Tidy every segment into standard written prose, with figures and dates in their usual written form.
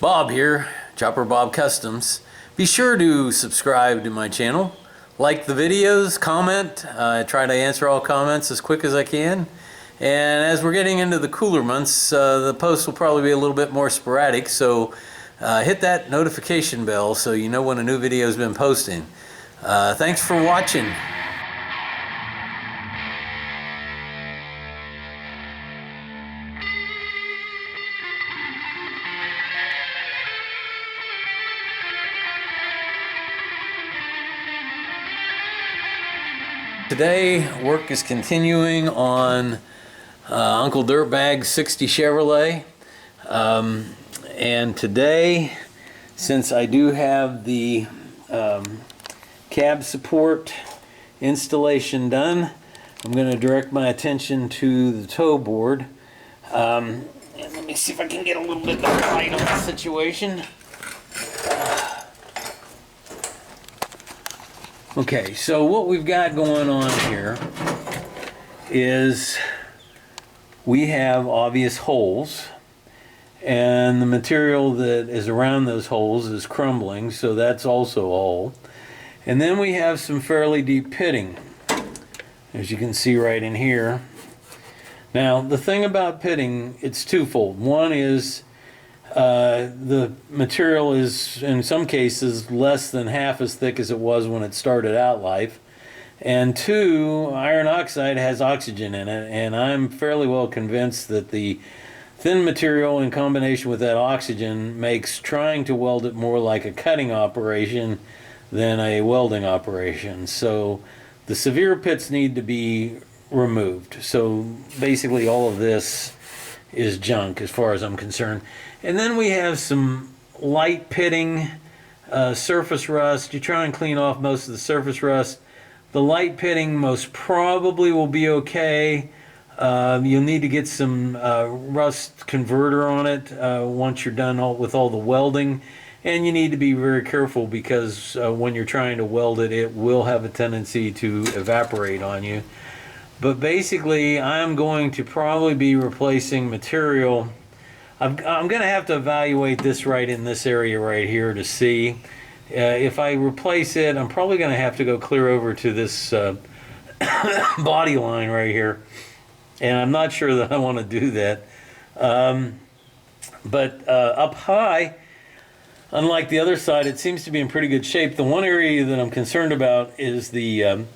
Bob here, Chopper Bob Customs. Be sure to subscribe to my channel, like the videos, comment. I try to answer all comments as quick as I can. And as we're getting into the cooler months, the posts will probably be a little bit more sporadic, so hit that notification bell so you know when a new video has been posting. Thanks for watching. Today, work is continuing on Uncle Dirtbag's 60 Chevrolet. And today, since I do have the cab support installation done, I'm going to direct my attention to the toe board. And let me see if I can get a little bit better light on the situation. Okay, so what we've got going on here is we have obvious holes, and the material that is around those holes is crumbling, so that's also a hole. And then we have some fairly deep pitting, as you can see right in here. Now, the thing about pitting, it's twofold. One is the material is, in some cases, less than half as thick as it was when it started out life. And two, iron oxide has oxygen in it, and I'm fairly well convinced that the thin material in combination with that oxygen makes trying to weld it more like a cutting operation than a welding operation. So the severe pits need to be removed. So basically all of this is junk as far as I'm concerned. And then we have some light pitting, surface rust. You try and clean off most of the surface rust. The light pitting most probably will be okay. You'll need to get some rust converter on it once you're done with all the welding. And you need to be very careful because when you're trying to weld it, it will have a tendency to evaporate on you. But basically, I'm going to probably be replacing material. I'm going to have to evaluate this right in this area right here to see. If I replace it, I'm probably going to have to go clear over to this body line right here. And I'm not sure that I want to do that. But up high, unlike the other side, it seems to be in pretty good shape. The one area that I'm concerned about is the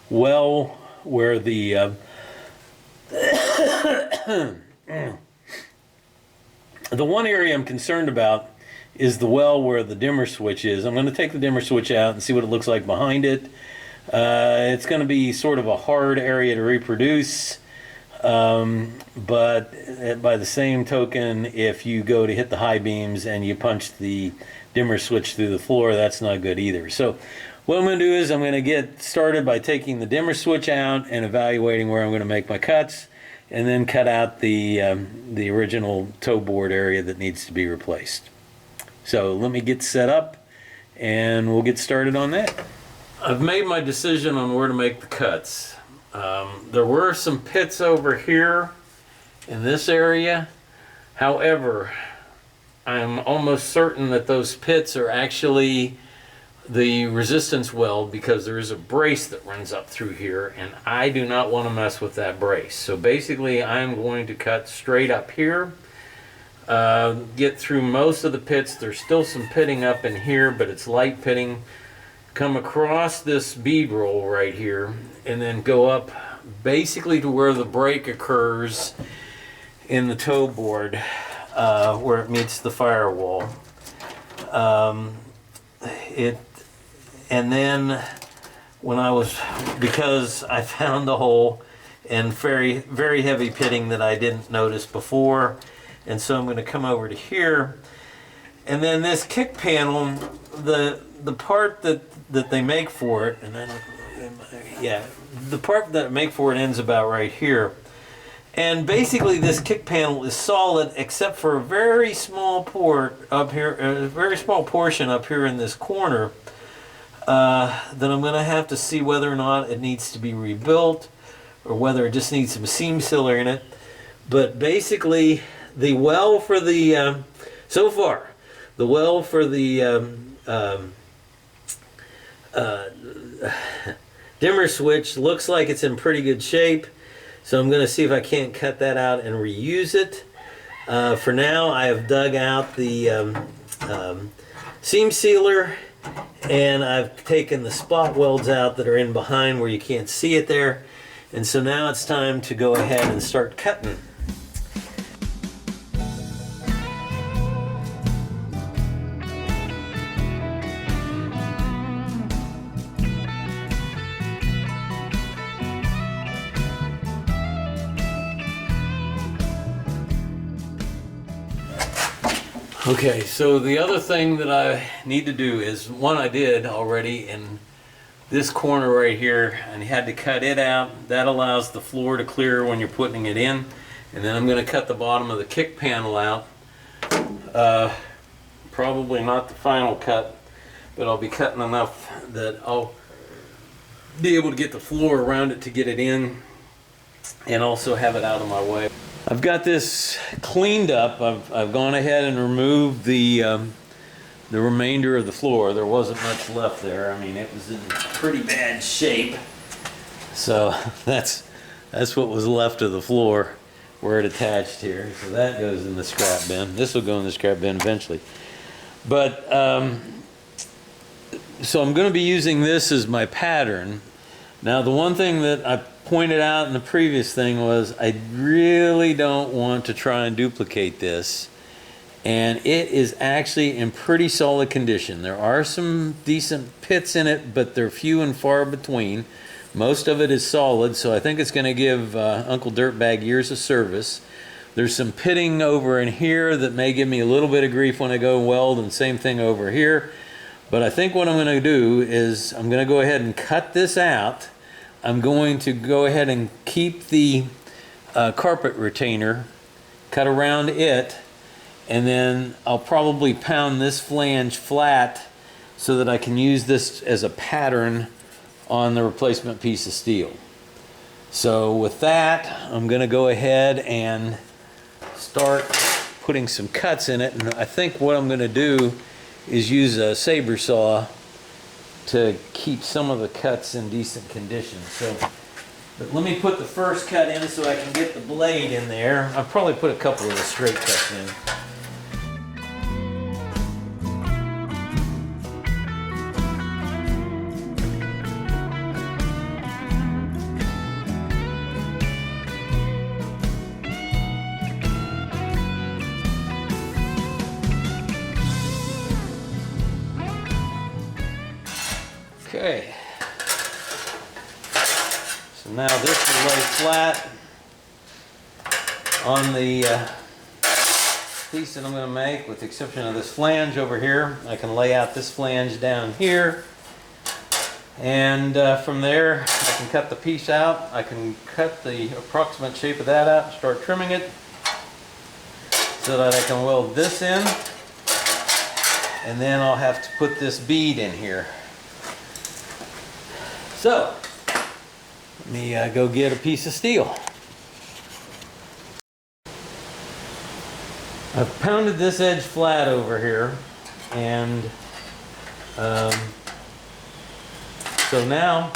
well where the the one area I'm concerned about is the well where the dimmer switch is. I'm going to take the dimmer switch out and see what it looks like behind it. It's going to be sort of a hard area to reproduce, but by the same token, if you go to hit the high beams and you punch the dimmer switch through the floor, that's not good either. So what I'm going to do is I'm going to get started by taking the dimmer switch out and evaluating where I'm going to make my cuts, and then cut out the original toe board area that needs to be replaced. So let me get set up and we'll get started on that. I've made my decision on where to make the cuts. There were some pits over here in this area. However, I'm almost certain that those pits are actually the resistance weld because there is a brace that runs up through here, and I do not want to mess with that brace. So basically I'm going to cut straight up here, get through most of the pits. There's still some pitting up in here, but it's light pitting. Come across this bead roll right here and then go up basically to where the break occurs in the toe board, where it meets the firewall. And then because I found the hole and very, very heavy pitting that I didn't notice before, and so I'm going to come over to here, and then this kick panel, the part that they make for it, and then the part that I make for it ends about right here. And basically this kick panel is solid except for a very small port up here, a very small portion up here in this corner. Then I'm going to have to see whether or not it needs to be rebuilt or whether it just needs some seam sealer in it. But basically the well for the so far The weld for the dimmer switch looks like it's in pretty good shape, so I'm going to see if I can't cut that out and reuse it. For now, I have dug out the seam sealer, and I've taken the spot welds out that are in behind where you can't see it there. And so now it's time to go ahead and start cutting. Okay, so the other thing that I need to do is, one I did already in this corner right here, and had to cut it out. That allows the floor to clear when you're putting it in. And then I'm going to cut the bottom of the kick panel out. Probably not the final cut, but I'll be cutting enough that I'll be able to get the floor around it to get it in, and also have it out of my way. I've got this cleaned up. I've gone ahead and removed the remainder of the floor. There wasn't much left there. I mean, it was in pretty bad shape. So that's what was left of the floor where it attached here. So that goes in the scrap bin. This will go in the scrap bin eventually. But so I'm going to be using this as my pattern. Now, the one thing that I pointed out in the previous thing was I really don't want to try and duplicate this. And it is actually in pretty solid condition. There are some decent pits in it, but they're few and far between. Most of it is solid, so I think it's going to give Uncle Dirtbag years of service. There's some pitting over in here that may give me a little bit of grief when I go weld, and same thing over here. But I think what I'm going to do is I'm going to go ahead and cut this out. I'm going to go ahead and keep the carpet retainer, cut around it, and then I'll probably pound this flange flat so that I can use this as a pattern on the replacement piece of steel. So with that, I'm going to go ahead and start putting some cuts in it. And I think what I'm going to do is use a saber saw to keep some of the cuts in decent condition. But let me put the first cut in so I can get the blade in there. I'll probably put a couple of the straight cuts in. Okay, so now this will lay flat on the piece that I'm going to make, with the exception of this flange over here. I can lay out this flange down here, and from there I can cut the piece out. I can cut the approximate shape of that out and start trimming it so that I can weld this in, and then I'll have to put this bead in here. So, let me go get a piece of steel. I've pounded this edge flat over here, and so now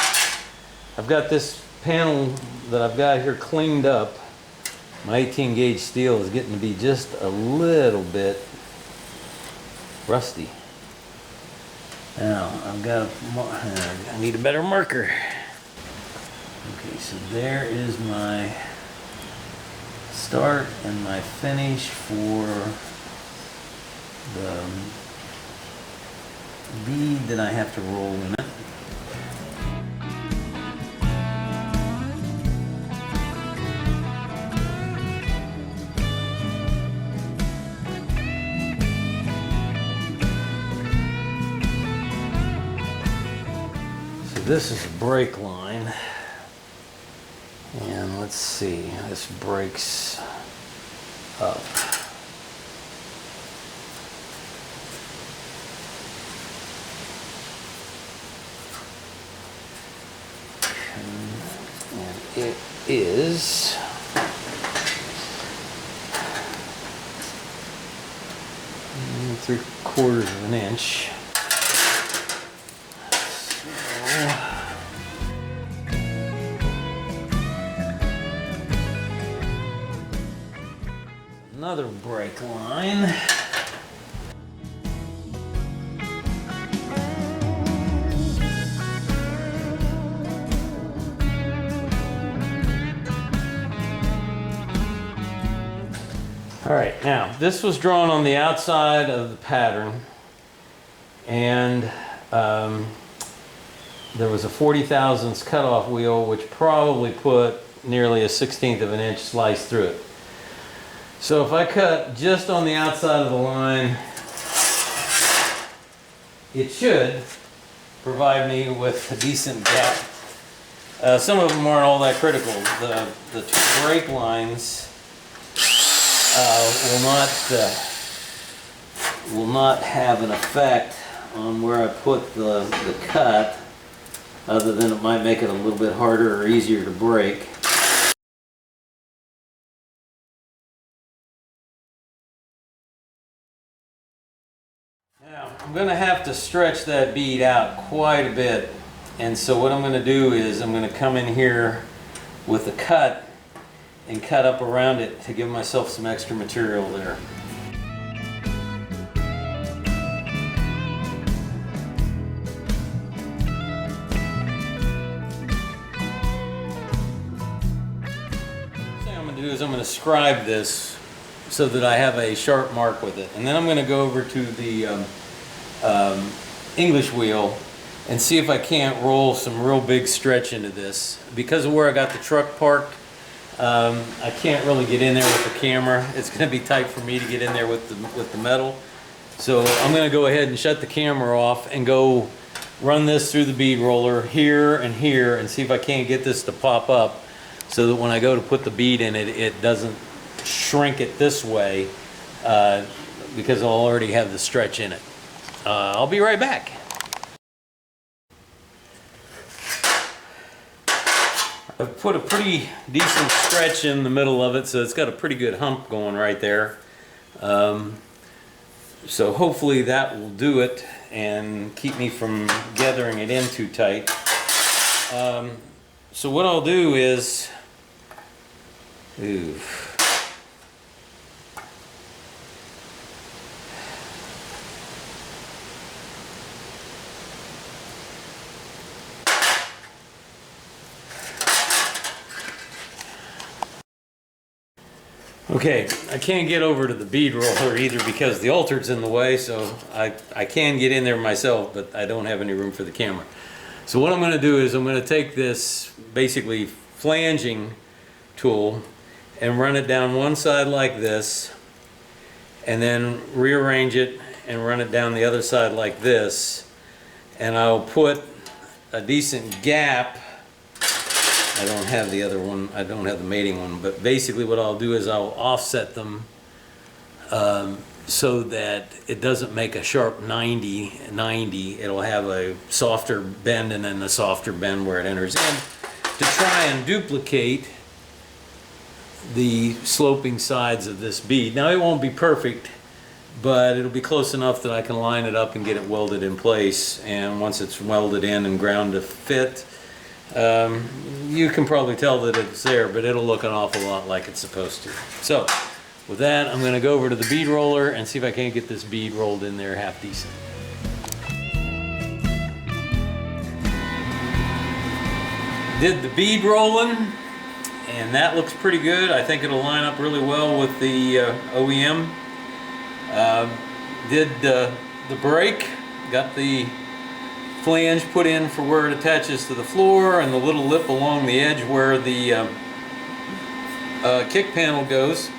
I've got this panel that I've got here cleaned up. My 18 gauge steel is getting to be just a little bit rusty. Now, I need a better marker. Okay, so there is my start and my finish for the bead that I have to roll in it. This is a brake line, and let's see, this breaks up. And it is 3/4 of an inch. Another brake line. All right, now this was drawn on the outside of the pattern, and there was a 40 thousandths cutoff wheel, which probably put nearly a 1/16 of an inch slice through it. So if I cut just on the outside of the line, it should provide me with a decent gap. Some of them aren't all that critical. The brake lines will not have an effect on where I put the cut, other than it might make it a little bit harder or easier to brake. Now I'm going to have to stretch that bead out quite a bit, and so what I'm going to do is I'm going to come in here with the cut and cut up around it to give myself some extra material there. The thing I'm going to do is I'm going to scribe this so that I have a sharp mark with it, and then I'm going to go over to the English wheel and see if I can't roll some real big stretch into this. Because of where I got the truck parked, I can't really get in there with the camera. It's going to be tight for me to get in there with the metal. So I'm going to go ahead and shut the camera off and go run this through the bead roller here and here and see if I can't get this to pop up, so that when I go to put the bead in it, it doesn't shrink it this way, because I'll already have the stretch in it. I'll be right back. I've put a pretty decent stretch in the middle of it, so it's got a pretty good hump going right there. So hopefully that will do it and keep me from gathering it in too tight. So what I'll do is, okay, I can't get over to the bead roller either because the altered's in the way, so I can get in there myself, but I don't have any room for the camera. So what I'm going to do is I'm going to take this basically flanging tool and run it down one side like this, and then rearrange it and run it down the other side like this, and I'll put a decent gap. I don't have the other one, I don't have the mating one, but basically what I'll do is I'll offset them so that it doesn't make a sharp 90. It'll have a softer bend and then a softer bend where it enters in, to try and duplicate the sloping sides of this bead. Now it won't be perfect, but it'll be close enough that I can line it up and get it welded in place, and once it's welded in and ground to fit, you can probably tell that it's there, but it'll look an awful lot like it's supposed to. So with that, I'm going to go over to the bead roller and see if I can't get this bead rolled in there half decent. Did the bead rolling, and that looks pretty good. I think it'll line up really well with the OEM. Did the brake, got the flange put in for where it attaches to the floor, and the little lip along the edge where the kick panel goes.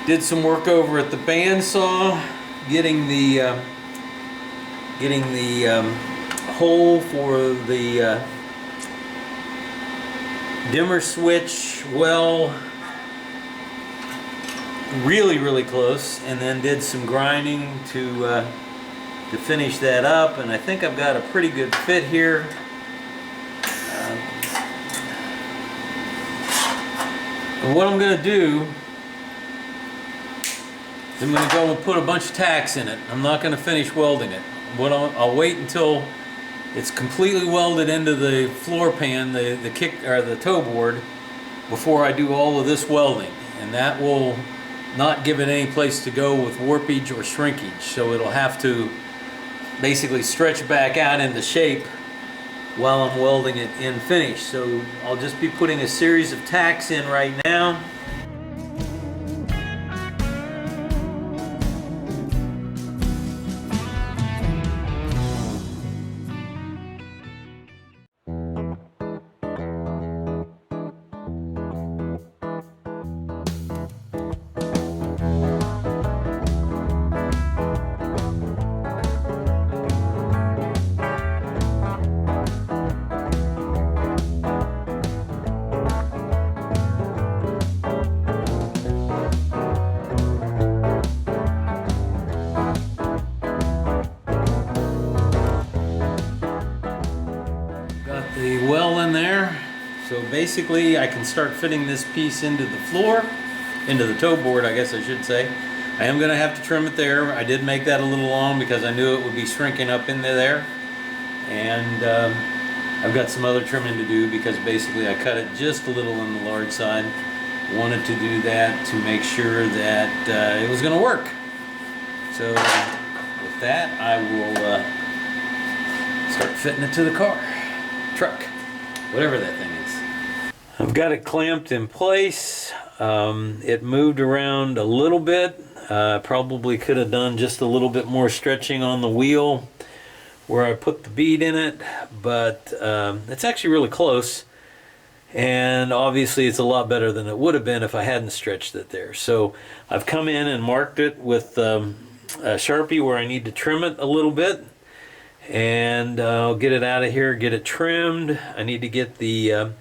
Did some work over at the bandsaw, getting the hole for the dimmer switch well, really close, and then did some grinding to finish that up, and I think I've got a pretty good fit here. And what I'm going to do I'm going to go and put a bunch of tacks in it. I'm not going to finish welding it. I'll wait until it's completely welded into the floor pan, the kick or the toe board, before I do all of this welding, and that will not give it any place to go with warpage or shrinkage. So it'll have to basically stretch back out into shape while I'm welding it in finish. So I'll just be putting a series of tacks in right now. The well in there, so basically I can start fitting this piece into the floor, into the toe board, I guess I should say. I am going to have to trim it there. I did make that a little long because I knew it would be shrinking up into there, and I've got some other trimming to do because basically I cut it just a little on the large side. Wanted to do that to make sure that it was going to work. So with that, I will start fitting it to the car. Truck, whatever that thing is. I've got it clamped in place. It moved around a little bit. Probably could have done just a little bit more stretching on the wheel where I put the bead in it, but it's actually really close, and obviously it's a lot better than it would have been if I hadn't stretched it there. So I've come in and marked it with a Sharpie where I need to trim it a little bit. And I'll get it out of here, get it trimmed. I need to get the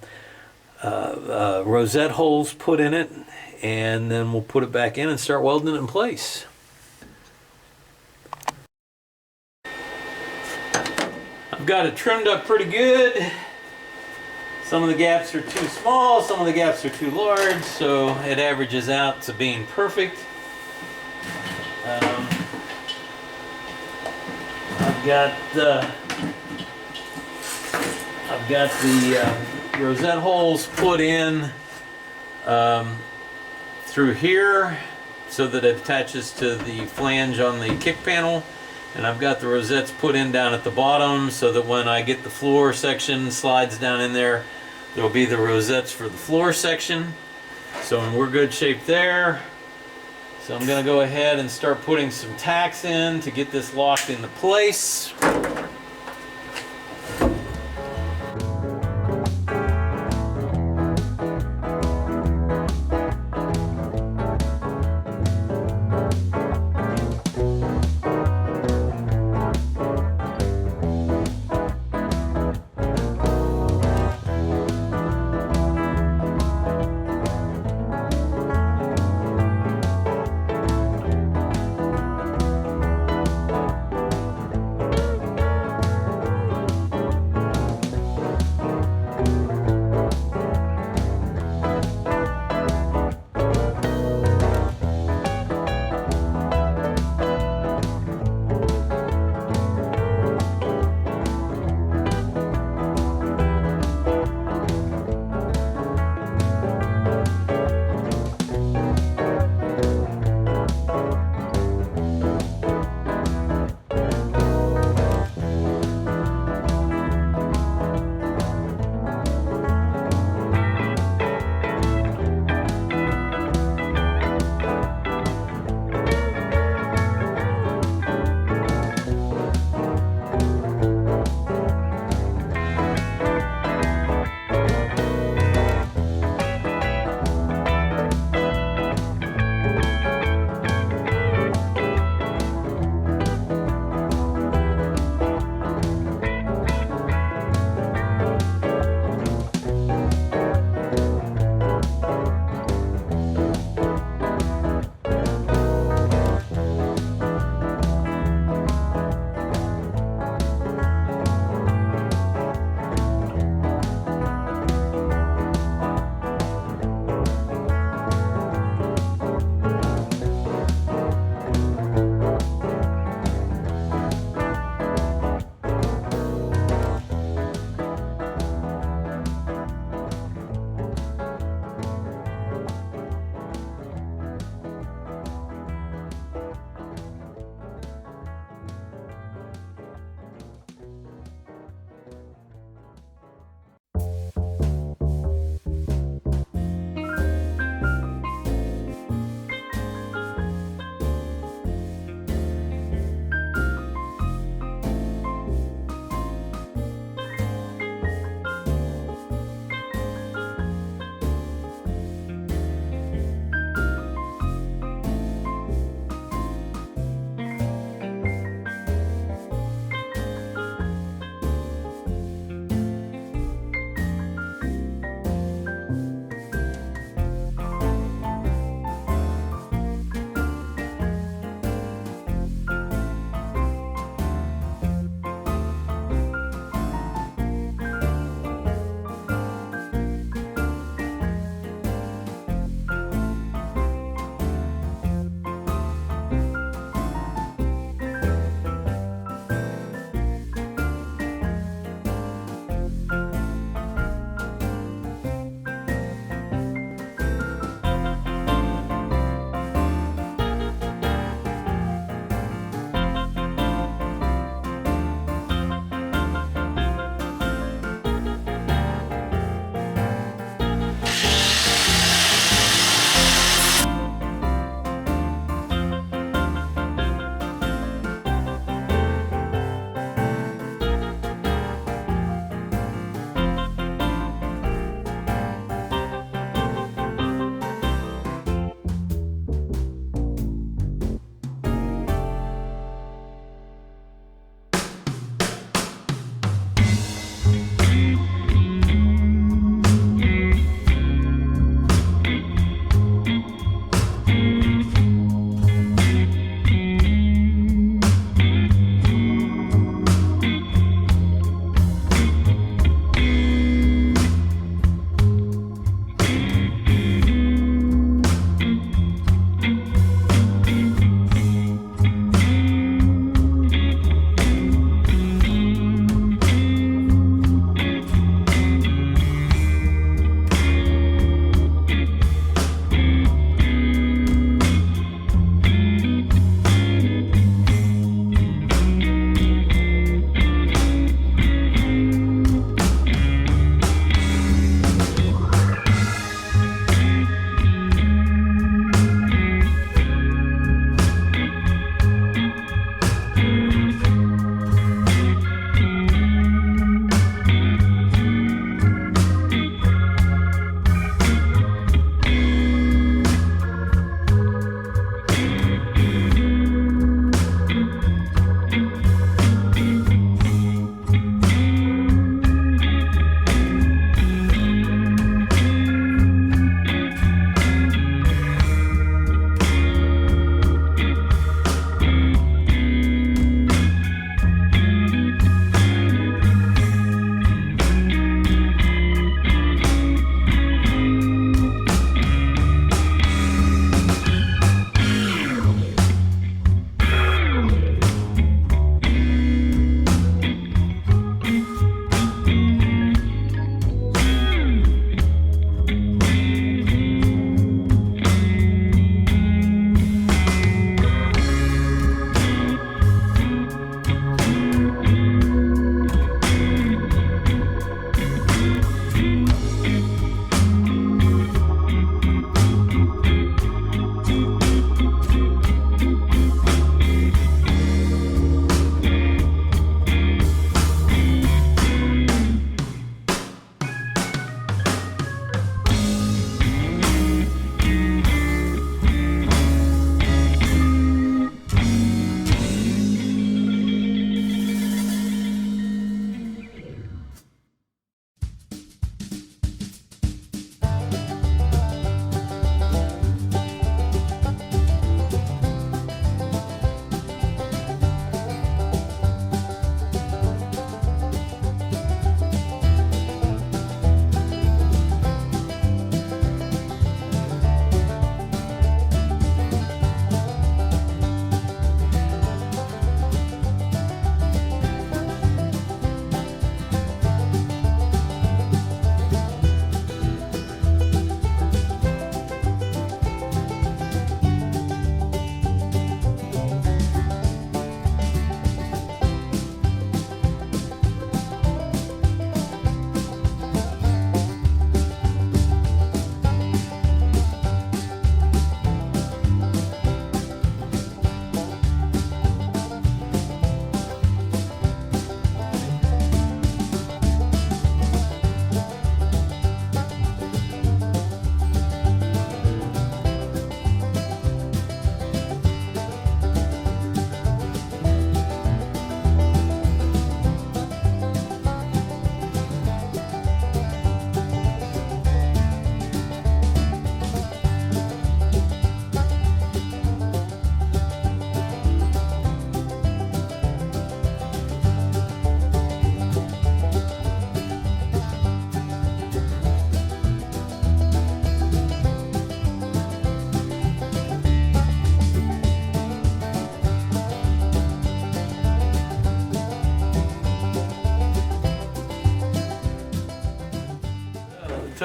rosette holes put in it, and then we'll put it back in and start welding it in place. I've got it trimmed up pretty good. Some of the gaps are too small, some of the gaps are too large, so it averages out to being perfect. I've got the rosette holes put in through here so that it attaches to the flange on the kick panel, and I've got the rosettes put in down at the bottom so that when I get the floor section slides down in there, there'll be the rosettes for the floor section. So we're good shape there. So I'm going to go ahead and start putting some tacks in to get this locked into place.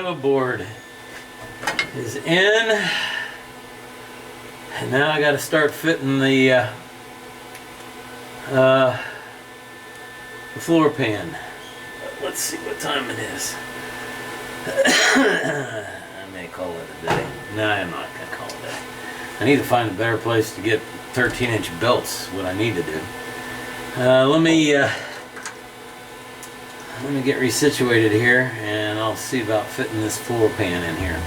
toe board is in, and now I got to start fitting the floor pan. Let's see what time it is. I may call it a day. No, I'm not gonna call it a day. I need to find a better place to get 13-inch belts. What I need to do. Let me get resituated here, and I'll see about fitting this floor pan in here.